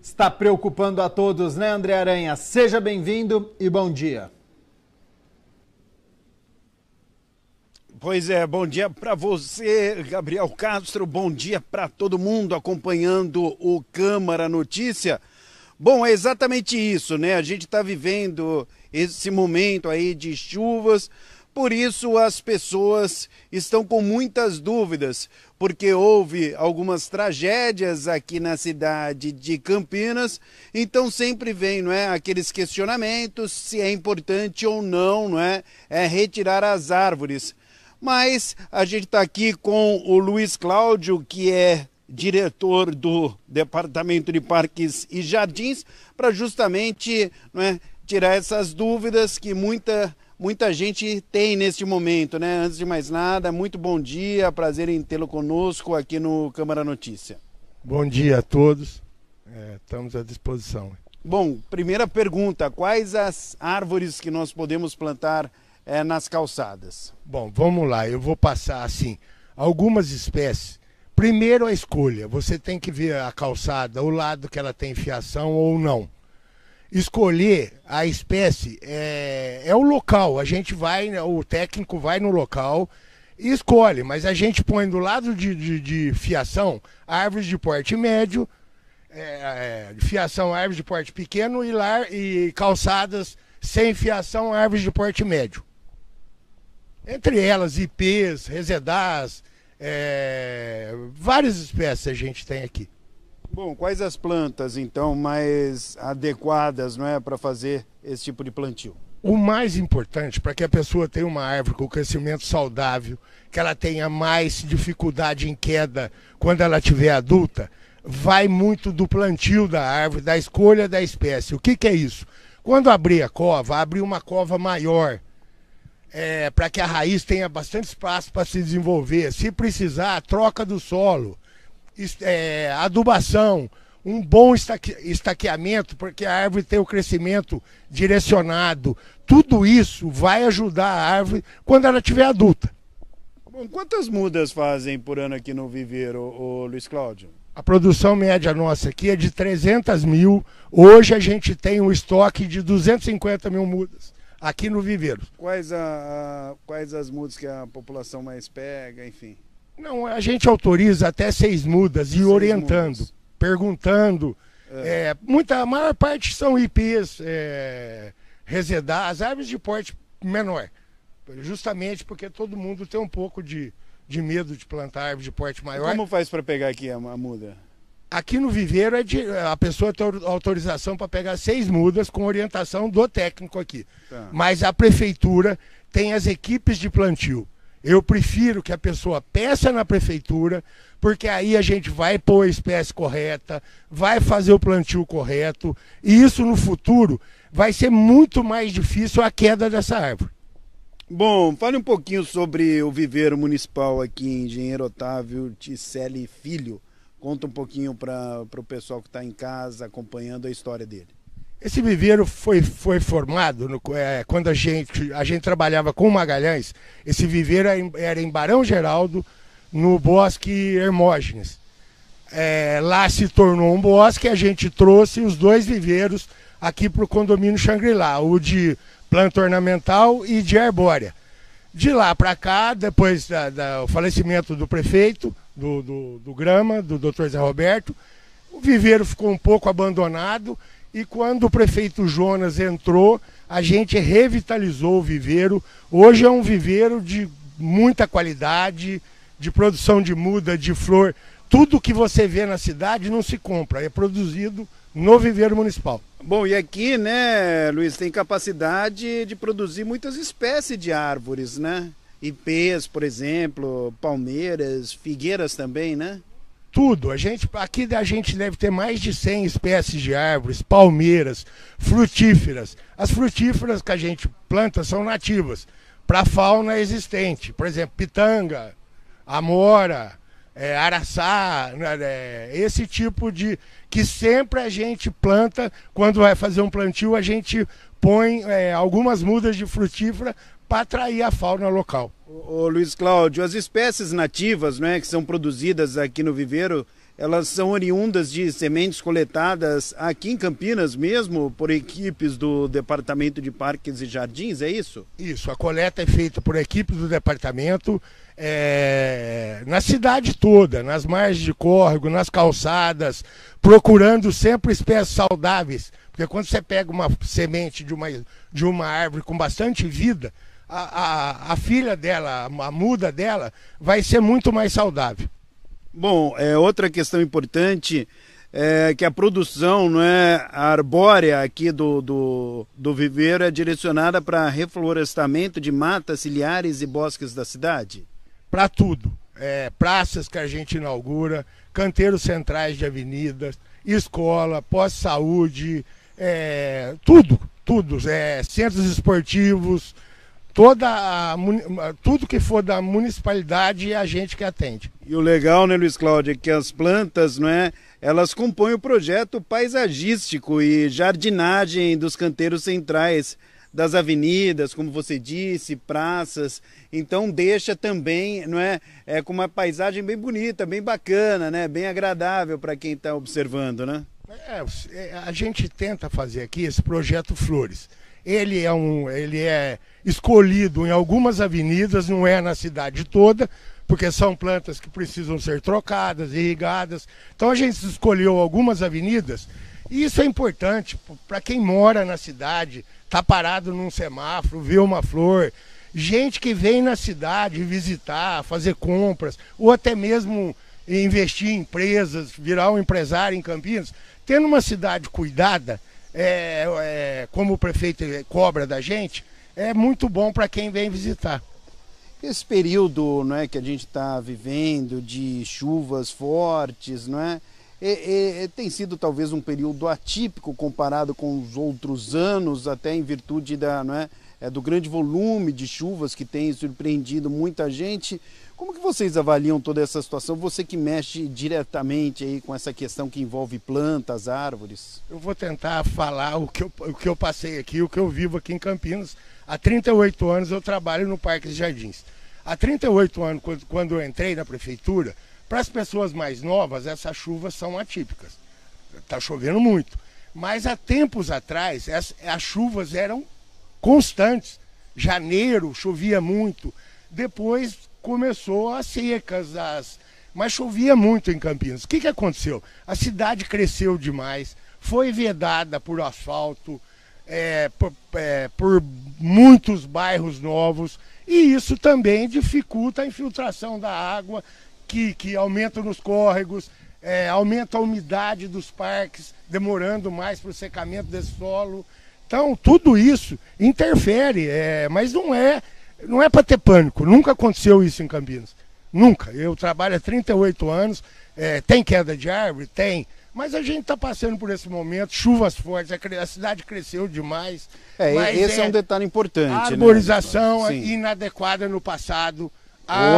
Está preocupando a todos, né, André Aranha? Seja bem-vindo e bom dia. Pois é, bom dia para você, Gabriel Castro, bom dia para todo mundo acompanhando o Câmara Notícia. Bom, é exatamente isso, né? A gente está vivendo esse momento aí de chuvas, por isso as pessoas estão com muitas dúvidas, porque houve algumas tragédias aqui na cidade de Campinas, então sempre vem, não é, aqueles questionamentos se é importante ou não é retirar as árvores. Mas a gente está aqui com o Luiz Cláudio, que é diretor do Departamento de Parques e Jardins, para justamente, não é, tirar essas dúvidas que muita gente tem neste momento, né? Antes de mais nada, muito bom dia, prazer em tê-lo conosco aqui no Câmara Notícia. Bom dia a todos, estamos à disposição. Bom, primeira pergunta, quais as árvores que nós podemos plantar nas calçadas? Bom, vamos lá, eu vou passar assim, algumas espécies. Primeiro a escolha, você tem que ver a calçada, o lado que ela tem fiação ou não. Escolher a espécie é o local, a gente vai, o técnico vai no local e escolhe, mas a gente põe do lado de fiação árvores de porte médio, fiação árvores de porte pequeno e calçadas sem fiação árvores de porte médio. Entre elas ipês, resedás, várias espécies a gente tem aqui. Bom, quais as plantas, então, mais adequadas, não é, para fazer esse tipo de plantio? O mais importante, para que a pessoa tenha uma árvore com crescimento saudável, que ela tenha mais dificuldade em queda quando ela estiver adulta, vai muito do plantio da árvore, da escolha da espécie. O que é isso? Quando abrir a cova, abrir uma cova maior, para que a raiz tenha bastante espaço para se desenvolver. Se precisar, troca do solo. Adubação, um bom estaqueamento, porque a árvore tem o crescimento direcionado. Tudo isso vai ajudar a árvore quando ela estiver adulta. Bom, quantas mudas fazem por ano aqui no viveiro, Luiz Cláudio? A produção média nossa aqui é de 300 mil. Hoje a gente tem um estoque de 250 mil mudas aqui no viveiro. Quais as mudas que a população mais pega, enfim? Não, a gente autoriza até 6 mudas e orientando, perguntando. A maior parte são ipês, resedás, árvores de porte menor. Justamente porque todo mundo tem um pouco de medo de plantar árvore de porte maior. Como faz para pegar aqui a muda? Aqui no viveiro a pessoa tem autorização para pegar 6 mudas com orientação do técnico aqui. Tá. Mas a prefeitura tem as equipes de plantio. Eu prefiro que a pessoa peça na prefeitura, porque aí a gente vai pôr a espécie correta, vai fazer o plantio correto, e isso no futuro vai ser muito mais difícil a queda dessa árvore. Bom, fale um pouquinho sobre o viveiro municipal aqui em Engenheiro Otávio Ticelli Filho. Conta um pouquinho para o pessoal que está em casa acompanhando a história dele. Esse viveiro foi formado quando a gente trabalhava com Magalhães. Esse viveiro era em Barão Geraldo, no Bosque Hermógenes. Lá se tornou um bosque, a gente trouxe os 2 viveiros aqui para o condomínio Xangri-Lá, o de planta ornamental e de arbórea. De lá para cá, depois do falecimento do prefeito, do Grama, do Dr. Zé Roberto, o viveiro ficou um pouco abandonado. E quando o prefeito Jonas entrou, a gente revitalizou o viveiro. Hoje é um viveiro de muita qualidade, de produção de muda, de flor. Tudo que você vê na cidade não se compra, é produzido no viveiro municipal. Bom, e aqui, né, Luiz, tem capacidade de produzir muitas espécies de árvores, né? Ipês, por exemplo, palmeiras, figueiras também, né? Tudo. Aqui a gente deve ter mais de 100 espécies de árvores, palmeiras, frutíferas. As frutíferas que a gente planta são nativas, para a fauna existente. Por exemplo, pitanga, amora, araçá, esse tipo de... que sempre a gente planta, quando vai fazer um plantio, a gente põe algumas mudas de frutífera para atrair a fauna local. Ô Luiz Cláudio, as espécies nativas, né, que são produzidas aqui no viveiro, elas são oriundas de sementes coletadas aqui em Campinas mesmo, por equipes do Departamento de Parques e Jardins, é isso? Isso, a coleta é feita por equipes do departamento, na cidade toda, nas margens de córrego, nas calçadas, procurando sempre espécies saudáveis, porque quando você pega uma semente de uma árvore com bastante vida, a filha dela, a muda dela, vai ser muito mais saudável. Bom, outra questão importante é que a produção, não é, arbórea aqui do viveiro é direcionada para reflorestamento de matas ciliares e bosques da cidade? Para tudo. Praças que a gente inaugura, canteiros centrais de avenidas, escola, pós-saúde, tudo. Centros esportivos, tudo que for da municipalidade é a gente que atende. E o legal, né, Luiz Cláudio, é que as plantas, não é, elas compõem o projeto paisagístico e jardinagem dos canteiros centrais das avenidas, como você disse, praças. Então deixa também, não é, com uma paisagem bem bonita, bem bacana, né, bem agradável para quem está observando, né? A gente tenta fazer aqui esse projeto Flores. Ele é escolhido em algumas avenidas, não é na cidade toda, porque são plantas que precisam ser trocadas, irrigadas. Então a gente escolheu algumas avenidas, e isso é importante para quem mora na cidade, está parado num semáforo, vê uma flor, gente que vem na cidade visitar, fazer compras, ou até mesmo investir em empresas, virar um empresário em Campinas. Tendo uma cidade cuidada, como o prefeito cobra da gente, é muito bom para quem vem visitar. Esse período, não é, que a gente está vivendo de chuvas fortes, não é? Tem sido talvez um período atípico comparado com os outros anos, até em virtude do grande volume de chuvas que tem surpreendido muita gente. Como que vocês avaliam toda essa situação? Você que mexe diretamente aí com essa questão que envolve plantas, árvores. Eu vou tentar falar o que eu passei aqui, o que eu vivo aqui em Campinas. Há 38 anos eu trabalho no Parques e Jardins. Há 38 anos, quando eu entrei na prefeitura, para as pessoas mais novas, essas chuvas são atípicas. Está chovendo muito. Mas há tempos atrás, as chuvas eram constantes. Janeiro chovia muito. Depois começou as secas, mas chovia muito em Campinas. O que aconteceu? A cidade cresceu demais, foi vedada por asfalto, por muitos bairros novos, e isso também dificulta a infiltração da água, que aumenta nos córregos, aumenta a umidade dos parques, demorando mais para o secamento desse solo. Então, tudo isso interfere, mas não é para ter pânico. Nunca aconteceu isso em Campinas. Nunca. Eu trabalho há 38 anos, tem queda de árvore? Tem. Mas a gente está passando por esse momento, chuvas fortes, a cidade cresceu demais. Esse é um detalhe importante. A arborização inadequada no passado.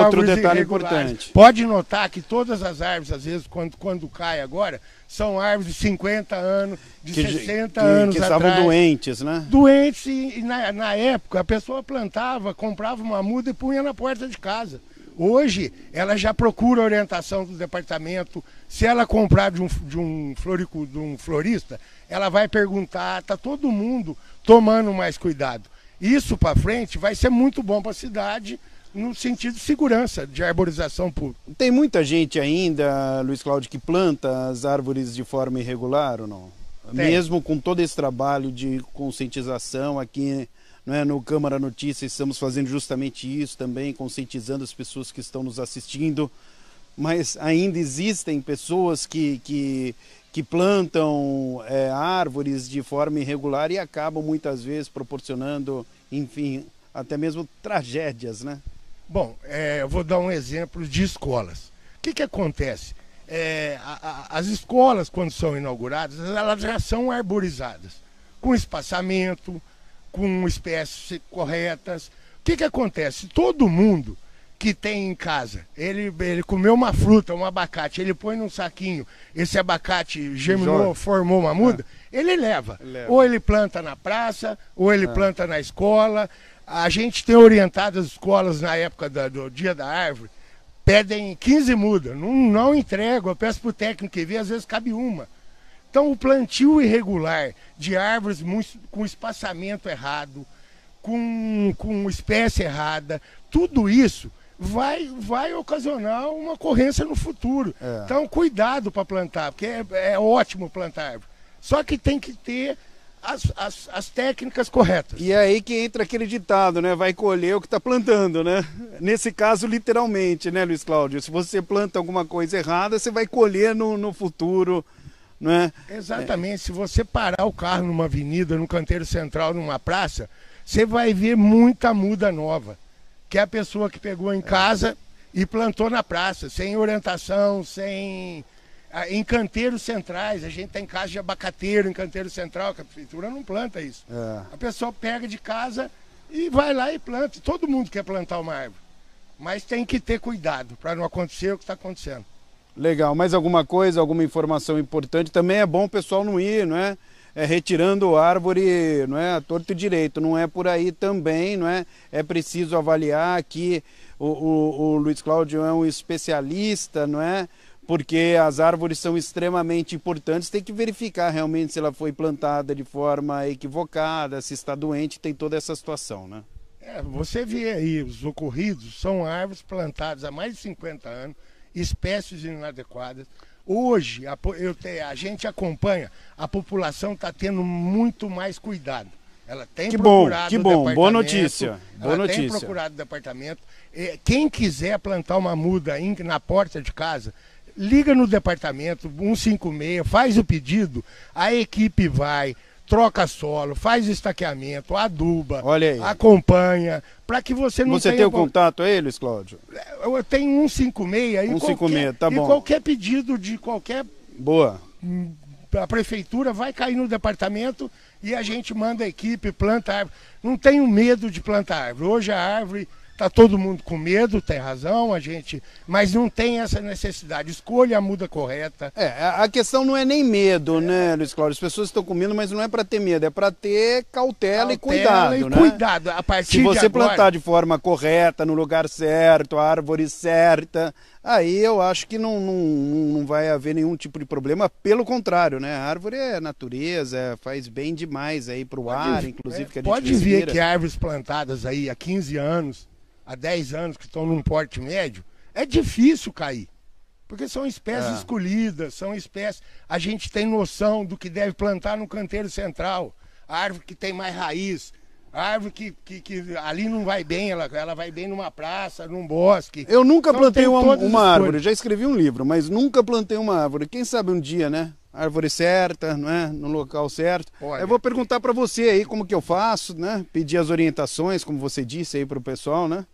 Outro detalhe importante. Pode notar que todas as árvores, às vezes, quando cai agora, são árvores de 50 anos, de 60 anos atrás. Que estavam doentes, né? Doentes, e na época a pessoa plantava, comprava uma muda e punha na porta de casa. Hoje, ela já procura a orientação do departamento. Se ela comprar de um florista, ela vai perguntar, está todo mundo tomando mais cuidado. Isso para frente vai ser muito bom para a cidade, no sentido de segurança, de arborização pública. Tem muita gente ainda, Luiz Cláudio, que planta as árvores de forma irregular ou não? Tem. Mesmo com todo esse trabalho de conscientização aqui, no Câmara Notícias, estamos fazendo justamente isso também, conscientizando as pessoas que estão nos assistindo, mas ainda existem pessoas que plantam árvores de forma irregular e acabam muitas vezes proporcionando, enfim, até mesmo tragédias, né? Bom, eu vou dar um exemplo de escolas. O que acontece? As escolas, quando são inauguradas, elas já são arborizadas, com espaçamento, com espécies corretas. O que acontece? Todo mundo que tem em casa, ele comeu uma fruta, um abacate, ele põe num saquinho, esse abacate germinou, formou uma muda, ele leva. Ou ele planta na praça, ou ele planta na escola. A gente tem orientado as escolas na época do Dia da Árvore pedem 15 mudas, não entrego, eu peço para o técnico que vê, às vezes cabe uma. Então o plantio irregular de árvores com espaçamento errado, com espécie errada, tudo isso vai ocasionar uma ocorrência no futuro. Então cuidado para plantar, porque é ótimo plantar árvore. Só que tem que ter as técnicas corretas. E é aí que entra aquele ditado, né? Vai colher o que está plantando, né? Nesse caso, literalmente, né, Luiz Cláudio? Se você planta alguma coisa errada, você vai colher no futuro, né? Exatamente. Se você parar o carro numa avenida, num canteiro central, numa praça, você vai ver muita muda nova. Que é a pessoa que pegou em casa e plantou na praça, sem orientação, em canteiros centrais. A gente tem casa de abacateiro em canteiro central, que a prefeitura não planta isso. A pessoa pega de casa e vai lá e planta. Todo mundo quer plantar uma árvore, mas tem que ter cuidado para não acontecer o que está acontecendo. Legal. Mais alguma coisa, alguma informação importante? Também é bom o pessoal não ir, não é? Retirando árvore, não é, a torto e direito, não é por aí também, não é? É preciso avaliar que o Luiz Cláudio é um especialista, não é? Porque as árvores são extremamente importantes, tem que verificar realmente se ela foi plantada de forma equivocada, se está doente, tem toda essa situação, né? Você vê aí, os ocorridos são árvores plantadas há mais de 50 anos, espécies inadequadas. Hoje, a gente acompanha, a população está tendo muito mais cuidado. Ela tem procurado que bom, boa notícia. Tem procurado o departamento. Quem quiser plantar uma muda na porta de casa, liga no departamento 156, faz o pedido, a equipe vai, troca solo, faz estaqueamento, aduba, acompanha, para que você não Você tem o contato aí, Luiz Cláudio? Eu tenho 156 aí, 156, tá bom. E qualquer pedido de qualquer... Boa. A prefeitura vai cair no departamento e a gente manda a equipe, planta árvore. Não tenho medo de plantar árvore. Hoje a árvore... Está todo mundo com medo, tem razão, mas não tem essa necessidade. Escolha a muda correta. A questão não é nem medo, né, Luiz Cláudio? As pessoas estão com medo, mas não é para ter medo, é para ter cautela e cuidado, né? Cuidado, a partir de agora... Se você plantar de forma correta, no lugar certo, a árvore certa, aí eu acho que não vai haver nenhum tipo de problema. Pelo contrário, né? A árvore é natureza, faz bem demais aí para o ar, inclusive, que a gente pode ver que árvores plantadas aí há 15 anos, há 10 anos, que estão num porte médio, é difícil cair. Porque são espécies escolhidas, são espécies... A gente tem noção do que deve plantar no canteiro central. A árvore que tem mais raiz, a árvore que ali não vai bem, ela vai bem numa praça, num bosque. Eu nunca plantei uma árvore, já escrevi um livro, mas nunca plantei uma árvore. Quem sabe um dia, né? Árvore certa, não é? No local certo. Olha, eu vou perguntar para você aí como que eu faço, né? Pedir as orientações, como você disse aí para o pessoal, né?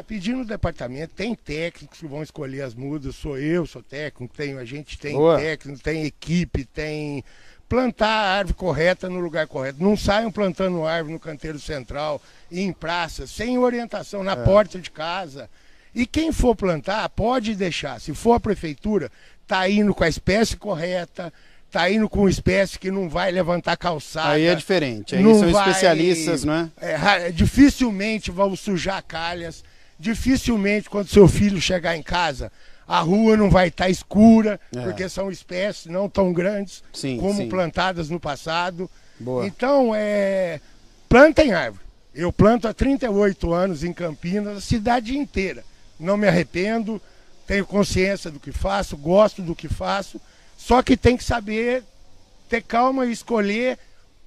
Pedir no departamento, tem técnicos que vão escolher as mudas, sou técnico, a gente tem técnico, tem equipe, tem... Plantar a árvore correta no lugar correto. Não saiam plantando árvore no canteiro central, em praça, sem orientação, na porta de casa. E quem for plantar, pode deixar. Se for a prefeitura, tá indo com a espécie correta, tá indo com espécie que não vai levantar calçada. Aí é diferente, aí são especialistas, não é? Dificilmente vão sujar calhas, dificilmente quando seu filho chegar em casa, a rua não vai estar escura, porque são espécies não tão grandes como plantadas no passado. Boa. Então, plantem árvore. Eu planto há 38 anos em Campinas, a cidade inteira. Não me arrependo, tenho consciência do que faço, gosto do que faço, só que tem que saber ter calma e escolher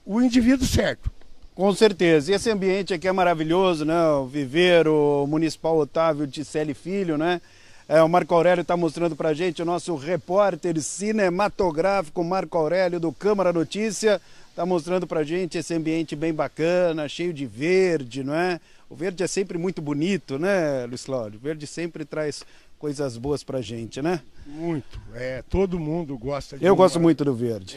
o indivíduo certo. Com certeza. E esse ambiente aqui é maravilhoso, né? O viveiro municipal Otávio Ticelli Filho, né? O Marco Aurélio está mostrando para a gente, o nosso repórter cinematográfico Marco Aurélio do Câmara Notícia, está mostrando para a gente esse ambiente bem bacana, cheio de verde, não é? O verde é sempre muito bonito, né, Luiz Cláudio? O verde sempre traz coisas boas para a gente, né? Muito. Todo mundo gosta de... Eu gosto muito do verde.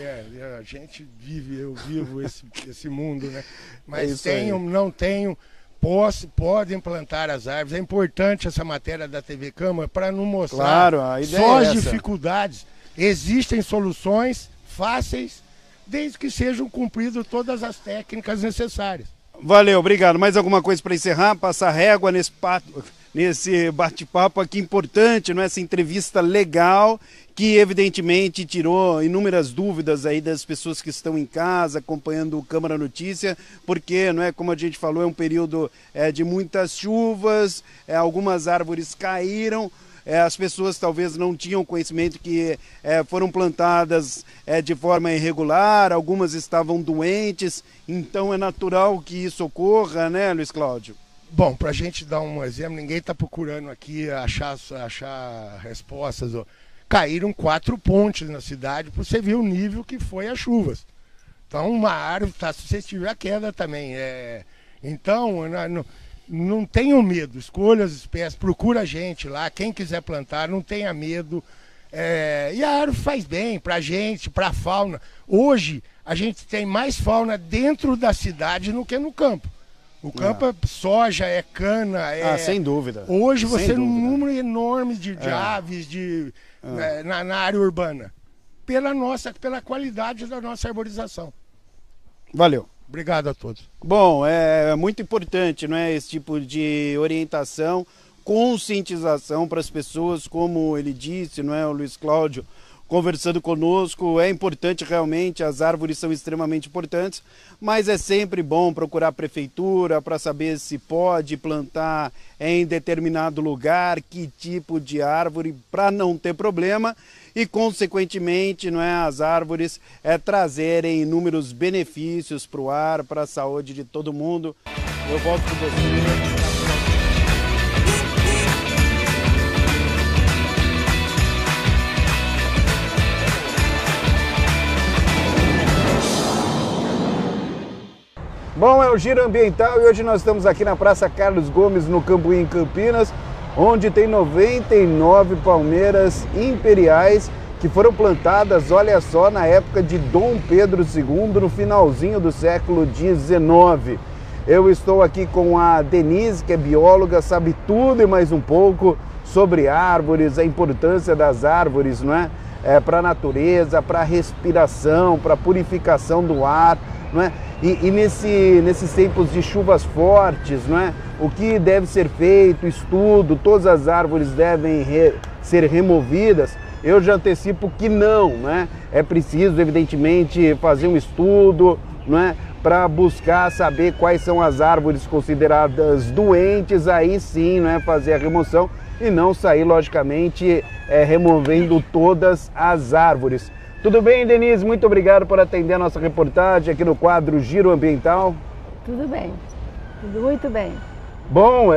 A gente vive, eu vivo esse mundo, né? Mas podem plantar as árvores. É importante essa matéria da TV Câmara para não mostrar só as dificuldades. Existem soluções fáceis, desde que sejam cumpridas todas as técnicas necessárias. Valeu, obrigado. Mais alguma coisa para encerrar? Passar régua nesse bate-papo aqui importante, essa entrevista legal, que evidentemente tirou inúmeras dúvidas aí das pessoas que estão em casa acompanhando o Câmara Notícia, porque, como a gente falou, é um período de muitas chuvas, algumas árvores caíram, as pessoas talvez não tinham conhecimento que foram plantadas de forma irregular, algumas estavam doentes, então é natural que isso ocorra, né, Luiz Cláudio? Bom, para a gente dar um exemplo, ninguém está procurando aqui achar respostas. Caíram 4 pontes na cidade, para você ver o nível que foi as chuvas. Então, uma árvore está suscetível à queda também. Então, não tenham medo, escolha as espécies, procura a gente lá, quem quiser plantar, não tenha medo. E a árvore faz bem para a gente, para a fauna. Hoje, a gente tem mais fauna dentro da cidade do que no campo. O campo é soja, é cana. Sem dúvida. Hoje você tem um número enorme de aves na área urbana. Pela qualidade da nossa arborização. Valeu. Obrigado a todos. Bom, é muito importante, esse tipo de orientação, conscientização para as pessoas, como ele disse, o Luiz Cláudio, conversando conosco. É importante realmente, as árvores são extremamente importantes, mas é sempre bom procurar a prefeitura para saber se pode plantar em determinado lugar, que tipo de árvore, para não ter problema e, consequentemente, as árvores trazerem inúmeros benefícios para o ar, para a saúde de todo mundo. Eu volto com você. Bom, é o Giro Ambiental e hoje nós estamos aqui na Praça Carlos Gomes, no Cambuí, em Campinas, onde tem 99 palmeiras imperiais que foram plantadas, olha só, na época de Dom Pedro II, no finalzinho do século XIX. Eu estou aqui com a Denise, que é bióloga, sabe tudo e mais um pouco sobre árvores, a importância das árvores, para a natureza, para a respiração, para a purificação do ar, E nesses tempos de chuvas fortes, o que deve ser feito, estudo, todas as árvores devem ser removidas. Eu já antecipo que não, É preciso, evidentemente, fazer um estudo, para buscar saber quais são as árvores consideradas doentes, aí sim, fazer a remoção e não sair, logicamente, removendo todas as árvores. Tudo bem, Denise? Muito obrigado por atender a nossa reportagem aqui no quadro Giro Ambiental. Tudo bem, tudo muito bem. Bom,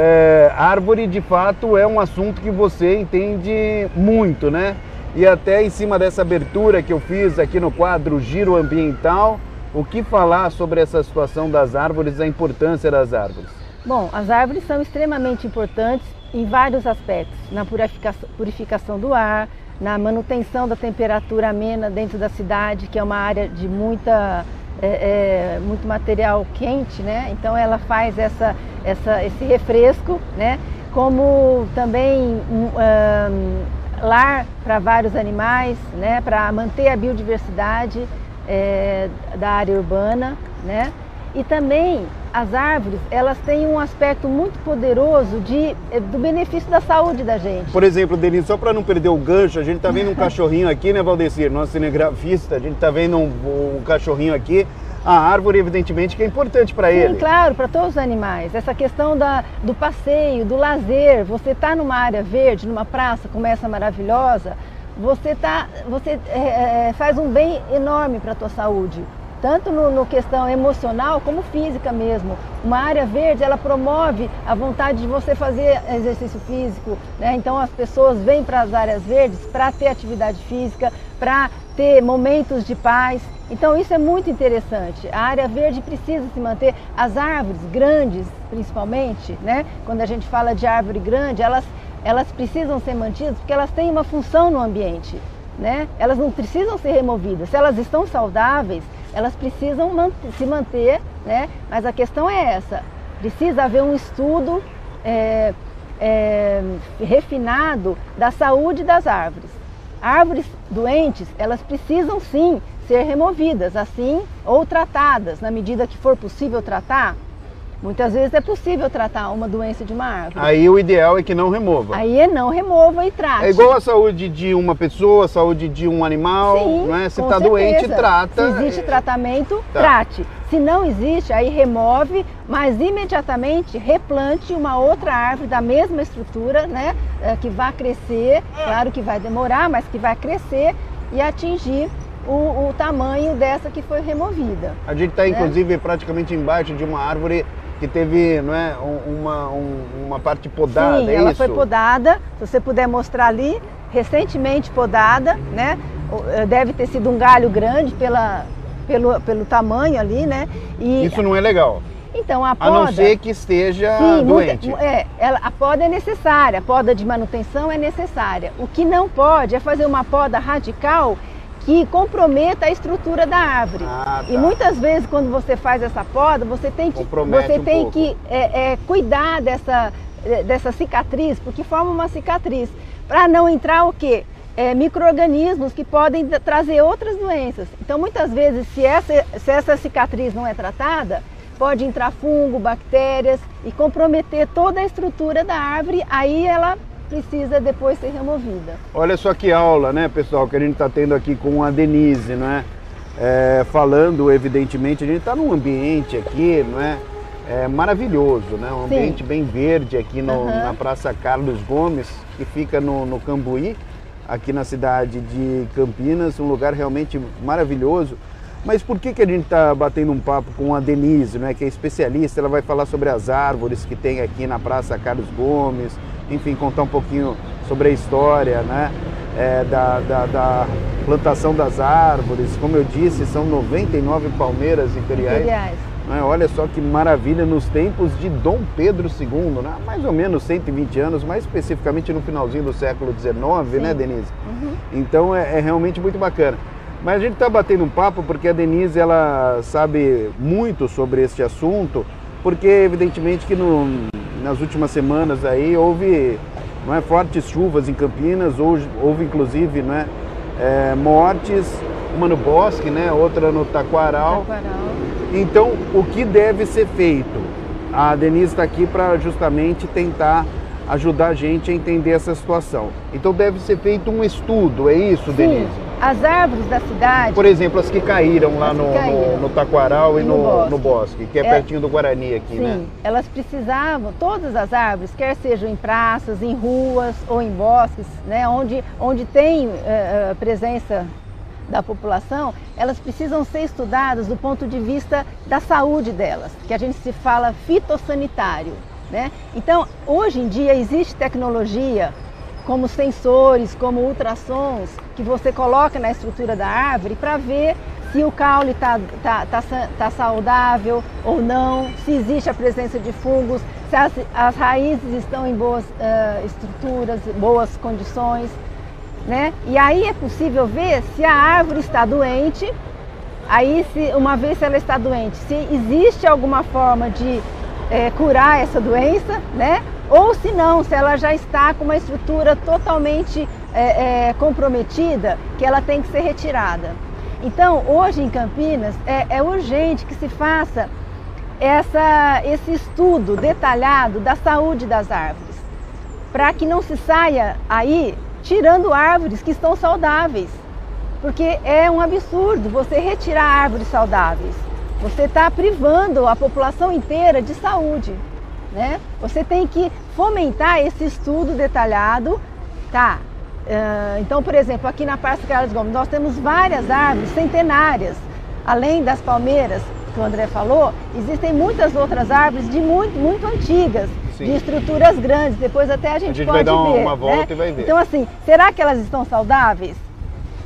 árvore de fato é um assunto que você entende muito, E até em cima dessa abertura que eu fiz aqui no quadro Giro Ambiental, o que falar sobre essa situação das árvores, a importância das árvores? Bom, as árvores são extremamente importantes em vários aspectos, na purificação do ar, na manutenção da temperatura amena dentro da cidade, que é uma área de muito material quente, Então ela faz esse refresco, Como também lar para vários animais, Para manter a biodiversidade da área urbana, E também as árvores, elas têm um aspecto muito poderoso do benefício da saúde da gente. Por exemplo, Denise, só para não perder o gancho, a gente está vendo um cachorrinho aqui, Valdecir? Nosso cinegrafista, a gente está vendo um cachorrinho aqui. A árvore, evidentemente, que é importante para ele. Sim, claro, para todos os animais. Essa questão do passeio, do lazer, você está numa área verde, numa praça como essa maravilhosa, você faz um bem enorme para a tua saúde. Tanto no questão emocional como física mesmo. Uma área verde, ela promove a vontade de você fazer exercício físico, Então as pessoas vêm para as áreas verdes para ter atividade física, para ter momentos de paz. Então isso é muito interessante. A área verde precisa se manter. As árvores grandes, principalmente, Quando a gente fala de árvore grande, elas precisam ser mantidas porque elas têm uma função no ambiente, Elas não precisam ser removidas. Se elas estão saudáveis, elas precisam se manter, Mas a questão é essa, precisa haver um estudo refinado da saúde das árvores. Árvores doentes, elas precisam sim ser removidas, assim, ou tratadas, na medida que for possível tratar, Muitas vezes é possível tratar uma doença de uma árvore. Aí o ideal é que não remova. Aí não remova e trate. É igual a saúde de uma pessoa, a saúde de um animal, Sim, não é? Se com está doente, certeza. trata. Se existe tratamento, Tá. trate. Se não existe, aí remove, mas imediatamente replante uma outra árvore da mesma estrutura, né? Que vai crescer, claro que vai demorar, mas que vai crescer e atingir o tamanho dessa que foi removida. A gente está, né? inclusive, praticamente embaixo de uma árvore que teve, não é, uma parte podada, Sim, é ela isso? foi podada, se você puder mostrar ali, recentemente podada, né? Deve ter sido um galho grande pelo tamanho ali, né? E, Isso não é legal. então a A poda... não ser que esteja Sim, doente. a poda é necessária, a poda de manutenção é necessária. O que não pode é fazer uma poda radical que comprometa a estrutura da árvore. Ah, tá. E muitas vezes quando você faz essa poda, você tem que, Compromete um pouco. cuidar dessa cicatriz, porque forma uma cicatriz, para não entrar o quê? Micro-organismos que podem trazer outras doenças. Então muitas vezes, se essa cicatriz não é tratada, pode entrar fungo, bactérias e comprometer toda a estrutura da árvore, aí ela precisa depois ser removida. Olha só que aula, né, pessoal, que a gente está tendo aqui com a Denise, não é? Falando, evidentemente, a gente está num ambiente aqui, não é? Maravilhoso, né? Um ambiente bem verde aqui na Praça Carlos Gomes, que fica no Cambuí, aqui na cidade de Campinas, um lugar realmente maravilhoso. Mas por que a gente está batendo um papo com a Denise, né, que é especialista? Ela vai falar sobre as árvores que tem aqui na Praça Carlos Gomes, enfim, contar um pouquinho sobre a história, né, da plantação das árvores. Como eu disse, são 99 palmeiras imperiais. Né? Olha só que maravilha, nos tempos de Dom Pedro II, né? Mais ou menos 120 anos, mais especificamente no finalzinho do século XIX, né, Denise? Então é realmente muito bacana. Mas a gente está batendo um papo porque a Denise, ela sabe muito sobre este assunto, porque evidentemente que nas últimas semanas aí houve, não é, fortes chuvas em Campinas, houve inclusive, não é, mortes, uma no Bosque, né, outra no Taquaral. Então, o que deve ser feito? A Denise está aqui para justamente tentar ajudar a gente a entender essa situação. Então deve ser feito um estudo, é isso, Denise? As árvores da cidade... Por exemplo, as que caíram lá no Taquaral e no Bosque, que é pertinho do Guarani aqui, né? Sim, elas precisavam, todas as árvores, quer sejam em praças, em ruas ou em bosques, né, onde tem presença da população, elas precisam ser estudadas do ponto de vista da saúde delas, que a gente se fala fitossanitário, né? Então, hoje em dia existe tecnologia como sensores, como ultrassons, que você coloca na estrutura da árvore para ver se o caule tá saudável ou não, se existe a presença de fungos, se as raízes estão em boas estruturas, boas condições, né? E aí é possível ver se a árvore está doente, aí uma vez que ela está doente, se existe alguma forma de curar essa doença, né? Ou se não, se ela já está com uma estrutura totalmente comprometida, que ela tem que ser retirada. Então, hoje em Campinas, é urgente que se faça esse estudo detalhado da saúde das árvores, para que não se saia aí tirando árvores que estão saudáveis, porque é um absurdo você retirar árvores saudáveis. Você está privando a população inteira de saúde, né? Você tem que fomentar esse estudo detalhado, tá? Então, por exemplo, aqui na Praça Carlos Gomes, nós temos várias árvores centenárias. Além das palmeiras, que o André falou, existem muitas outras árvores de muito antigas, Sim. de estruturas grandes. Depois até a gente pode vai dar ver, uma volta, né? e vai ver. Então, assim, será que elas estão saudáveis?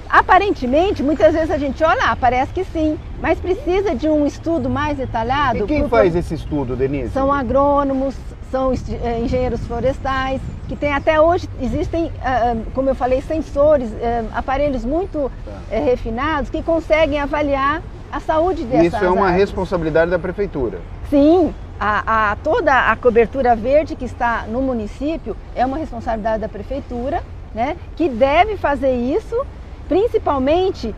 Aparentemente, muitas vezes a gente olha, parece que sim, mas precisa de um estudo mais detalhado. E quem faz esse estudo, Denise? São agrônomos, são engenheiros florestais, que tem até hoje, existem, como eu falei, sensores, aparelhos muito refinados que conseguem avaliar a saúde dessas Isso é uma árvores. responsabilidade da prefeitura. Sim, toda a cobertura verde que está no município é uma responsabilidade da prefeitura, né, que deve fazer isso, principalmente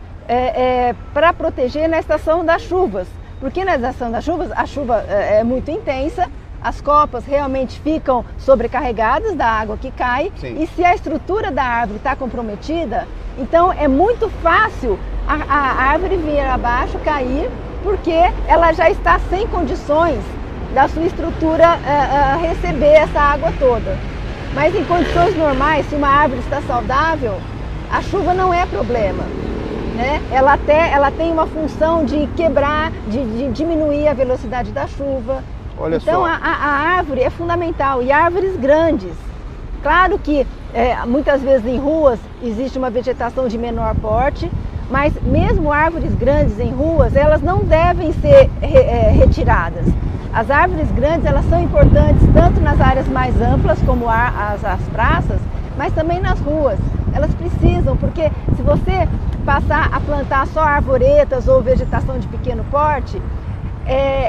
para proteger na estação das chuvas, Porque na estação das chuvas, a chuva é muito intensa, as copas realmente ficam sobrecarregadas da água que cai. Sim. E se a estrutura da árvore está comprometida, então é muito fácil a árvore vir abaixo, cair, porque ela já está sem condições da sua estrutura receber essa água toda. Mas em condições normais, se uma árvore está saudável, a chuva não é problema, né? Ela tem uma função de quebrar, de diminuir a velocidade da chuva. Olha então só. A árvore é fundamental, e árvores grandes. Claro que muitas vezes em ruas existe uma vegetação de menor porte, mas mesmo árvores grandes em ruas, elas não devem ser retiradas. As árvores grandes, elas são importantes tanto nas áreas mais amplas, como as praças, mas também nas ruas. Elas precisam, porque se você passar a plantar só arvoretas ou vegetação de pequeno porte,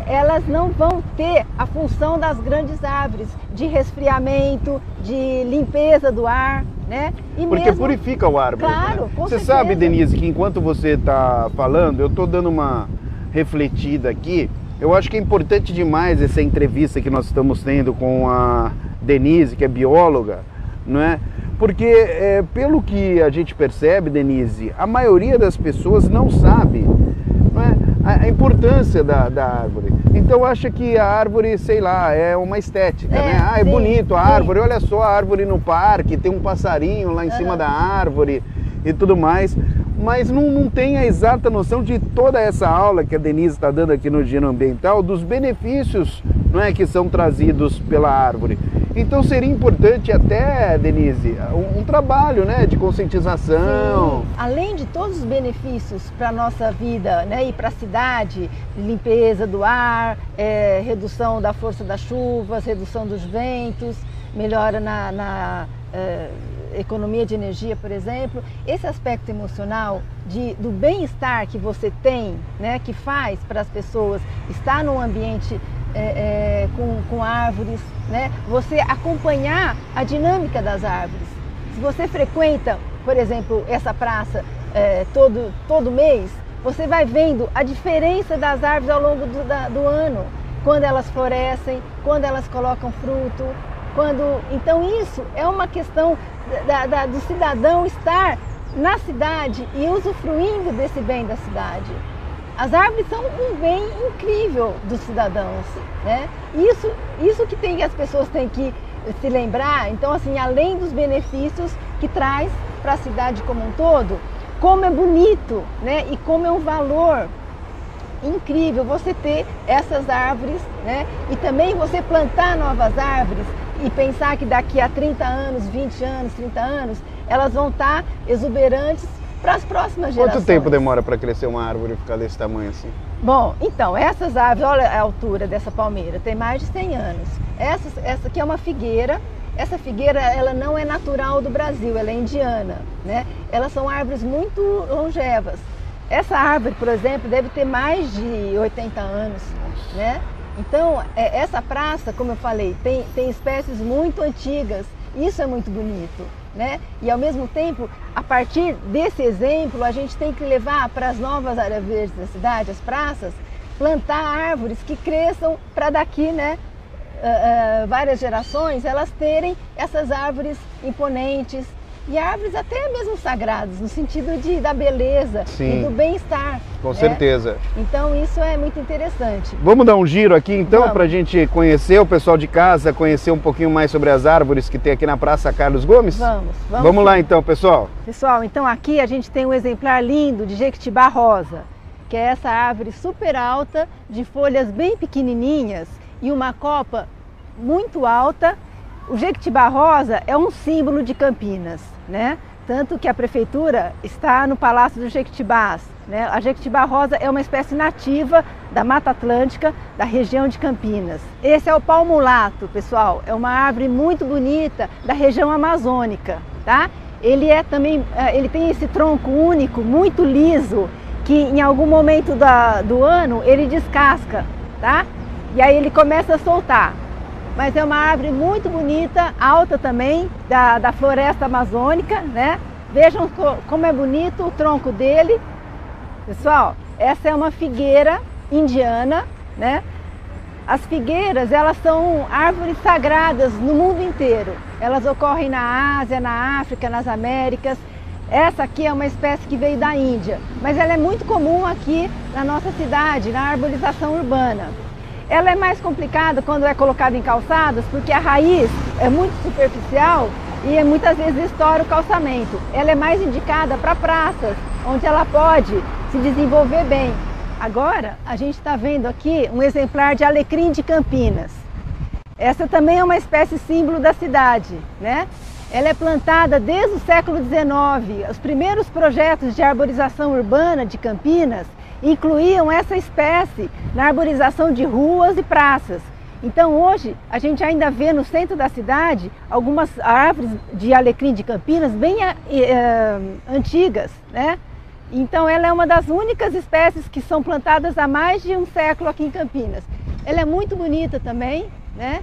elas não vão ter a função das grandes árvores, de resfriamento, de limpeza do ar, né? E porque mesmo... purifica o ar. Claro, né? com Você certeza. sabe, Denise, que enquanto você está falando, eu estou dando uma refletida aqui. Eu acho que é importante demais essa entrevista que nós estamos tendo com a Denise, que é bióloga, não é? Porque, pelo que a gente percebe, Denise, a maioria das pessoas não sabe, não é, a importância da árvore. Então acha que a árvore, sei lá, é uma estética, né? Ah, é sim, bonito a sim. árvore, olha só a árvore no parque, tem um passarinho lá em cima da árvore e tudo mais. Mas não tem a exata noção de toda essa aula que a Denise está dando aqui no Giro Ambiental, dos benefícios, não é, que são trazidos pela árvore. Então seria importante até, Denise, um trabalho, né, de conscientização. Sim. Além de todos os benefícios para a nossa vida, né, e para a cidade, limpeza do ar, redução da força das chuvas, redução dos ventos, melhora na economia de energia, por exemplo, esse aspecto emocional do bem-estar que você tem, né, que faz para as pessoas estar num ambiente com árvores, né, você acompanhar a dinâmica das árvores. Se você frequenta, por exemplo, essa praça todo mês, você vai vendo a diferença das árvores ao longo do ano, quando elas florescem, quando elas colocam fruto. Então isso é uma questão do cidadão estar na cidade e usufruindo desse bem da cidade. As árvores são um bem incrível dos cidadãos, né? Isso que as pessoas têm que se lembrar. Então, assim, além dos benefícios que traz para a cidade como um todo, como é bonito, né? E como é um valor incrível você ter essas árvores, né? E também você plantar novas árvores e pensar que daqui a 30 anos, 20 anos, 30 anos, elas vão estar exuberantes para as próximas gerações. Quanto tempo demora para crescer uma árvore e ficar desse tamanho assim? Bom, então, essas árvores, olha a altura dessa palmeira, tem mais de 100 anos. Essa aqui é uma figueira. Essa figueira, ela não é natural do Brasil, ela é indiana, né? Elas são árvores muito longevas. Essa árvore, por exemplo, deve ter mais de 80 anos, né? Então, essa praça, como eu falei, tem espécies muito antigas. Isso é muito bonito, né? E ao mesmo tempo, a partir desse exemplo, a gente tem que levar para as novas áreas verdes da cidade, as praças, plantar árvores que cresçam para daqui, né? Várias gerações, elas terem essas árvores imponentes e árvores até mesmo sagradas, no sentido da beleza. Sim. E do bem-estar. Com certeza. Então isso é muito interessante. Vamos dar um giro aqui então para a gente conhecer, o pessoal de casa, conhecer um pouquinho mais sobre as árvores que tem aqui na Praça Carlos Gomes? Vamos lá então, pessoal. Pessoal, então aqui a gente tem um exemplar lindo de jequitibá rosa, que é essa árvore super alta, de folhas bem pequenininhas e uma copa muito alta. O jequitibá rosa é um símbolo de Campinas, né? Tanto que a prefeitura está no Palácio dos Jequitibás, né? A jequitibá rosa é uma espécie nativa da Mata Atlântica, da região de Campinas. Esse é o pau-mulato, pessoal, é uma árvore muito bonita da região amazônica, tá? Ele tem esse tronco único, muito liso, que em algum momento do ano ele descasca, tá? E aí ele começa a soltar. Mas é uma árvore muito bonita, alta também, da floresta amazônica, né? Vejam como é bonito o tronco dele. Pessoal, essa é uma figueira indiana, né? As figueiras, elas são árvores sagradas no mundo inteiro. Elas ocorrem na Ásia, na África, nas Américas. Essa aqui é uma espécie que veio da Índia, mas ela é muito comum aqui na nossa cidade, na arborização urbana. Ela é mais complicada quando é colocada em calçadas, porque a raiz é muito superficial e muitas vezes estoura o calçamento. Ela é mais indicada para praças, onde ela pode se desenvolver bem. Agora, a gente está vendo aqui um exemplar de alecrim de Campinas. Essa também é uma espécie símbolo da cidade, né? Ela é plantada desde o século XIX. Os primeiros projetos de arborização urbana de Campinas incluíam essa espécie na arborização de ruas e praças. Então hoje a gente ainda vê no centro da cidade algumas árvores de alecrim de Campinas bem antigas, né? Então ela é uma das únicas espécies que são plantadas há mais de um século aqui em Campinas. Ela é muito bonita também, né?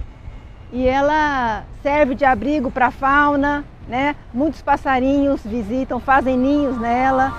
E ela serve de abrigo para a fauna, né? Muitos passarinhos visitam, fazem ninhos nela.